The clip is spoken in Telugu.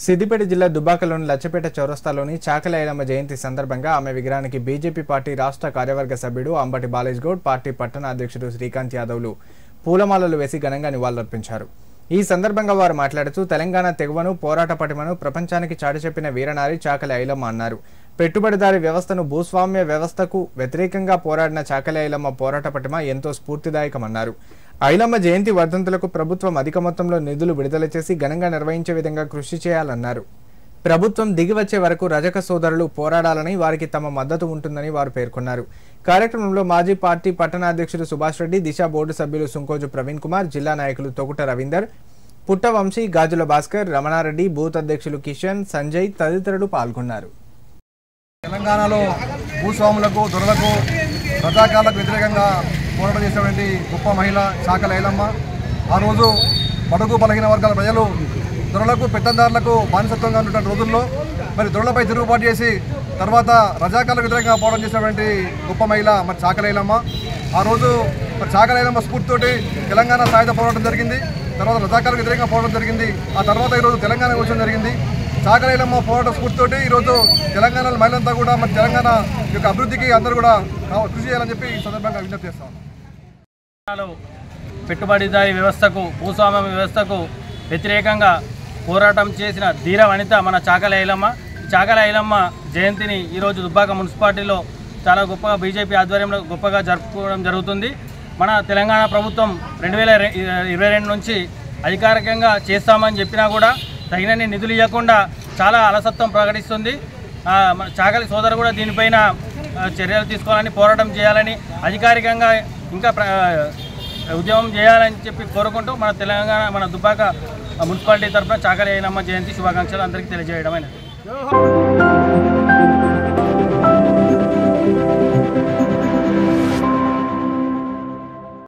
సిద్దిపేట జిల్లా దుబ్బాకలోని లచ్చపేట చౌరస్తాలోని చాకలి ఐలమ్మ జయంతి సందర్భంగా ఆమె విగ్రహానికి బీజేపీ పార్టీ రాష్ట్ర కార్యవర్గ సభ్యుడు అంబటి బాలేష్ గౌడ్, పార్టీ పట్టణ అధ్యక్షుడు శ్రీకాంత్ యాదవ్లు పూలమాలలు వేసి ఘనంగా నివాళులర్పించారు. ఈ సందర్భంగా వారు మాట్లాడుతూ తెలంగాణ తెగువను, పోరాట పటిమను ప్రపంచానికి చాటి చెప్పిన వీరనారి చాకలి ఐలమ్మ అన్నారు. పెట్టుబడిదారీ వ్యవస్థను, భూస్వామ్య వ్యవస్థకు వ్యతిరేకంగా పోరాడిన చాకలి ఐలమ్మ పోరాట పటిమ ఎంతో స్ఫూర్తిదాయకమన్నారు. ఐలమ్మ జయంతి వర్ధంతులకు ప్రభుత్వం అధిక మొత్తంలో నిధులు విడుదల చేసి ఘనంగా నిర్వహించే విధంగా కృషి చేయాలన్నారు. ప్రభుత్వం దిగివచ్చే వరకు రజక సోదరులు పోరాడాలని, వారికి తమ మద్దతు ఉంటుందని వారు పేర్కొన్నారు. కార్యక్రమంలో మాజీ పార్టీ పట్టణ అధ్యక్షుడు సుభాష్ రెడ్డి, దిశ బోర్డు సభ్యులు సుంకోజు ప్రవీణ్ కుమార్, జిల్లా నాయకులు తొగుట రవీందర్, పుట్టవంశీ, గాజుల భాస్కర్, రమణారెడ్డి, బూత్ అధ్యక్షులు కిషన్, సంజయ్ తదితరులు పాల్గొన్నారు. తెలంగాణలో భూస్వాములకు, దొరలకు, రజాకార్లకు వ్యతిరేకంగా పోరాటం చేసినటువంటి గొప్ప మహిళ చాకలి ఐలమ్మ. ఆ రోజు బడుగు బలహీన వర్గాల ప్రజలు దొరలకు, పెత్తందారులకు బానిసత్వంగా ఉన్నటువంటి రోజుల్లో మరి దొరలపై తిరుగుబాటు చేసి తర్వాత రజాకార్లకు వ్యతిరేకంగా పోరాటం చేసినటువంటి గొప్ప మహిళ మరి చాకలి ఐలమ్మ. ఆ రోజు మరి చాకలి ఐలమ్మ స్ఫూర్తితోటి తెలంగాణ సాయుధ పోరాటం జరిగింది. తర్వాత రజాకార్లకు వ్యతిరేకంగా పోరాటం జరిగింది. ఆ తర్వాత ఈరోజు తెలంగాణ వచ్చడం జరిగింది. చాకలి ఐలమ్మ పోరాట స్ఫూర్తితోటి ఈరోజు తెలంగాణలో మహిళంతా కూడా మరి తెలంగాణ యొక్క అభివృద్ధికి అందరూ కూడా కృషి చేయాలని చెప్పి ఈ సందర్భంగా విజ్ఞప్తి చేస్తాం. పెట్టుబడిదారీ వ్యవస్థకు, భూస్వామ్య వ్యవస్థకు వ్యతిరేకంగా పోరాటం చేసిన ధీర వనిత మన చాకలి ఐలమ్మ. చాకలి ఐలమ్మ జయంతిని ఈరోజు దుబ్బాక మున్సిపాలిటీలో చాలా గొప్పగా బీజేపీ ఆధ్వర్యంలో గొప్పగా జరుపుకోవడం జరుగుతుంది. మన తెలంగాణ ప్రభుత్వం 2022 నుంచి అధికారికంగా చేస్తామని చెప్పినా కూడా తగినన్ని నిధులు ఇవ్వకుండా చాలా అలసత్వం ప్రకటిస్తుంది. మన చాకలి సోదరు కూడా దీనిపైన చర్యలు తీసుకోవాలని, పోరాటం చేయాలని, అధికారికంగా ఇంకా ఉద్యమం చేయాలని చెప్పి కోరుకుంటూ మన తెలంగాణ, మన దుబ్బాక మున్సిపాలిటీ తరఫున చాకలి ఐలమ్మ జయంతి శుభాకాంక్షలు అందరికీ తెలియజేయడమైనది.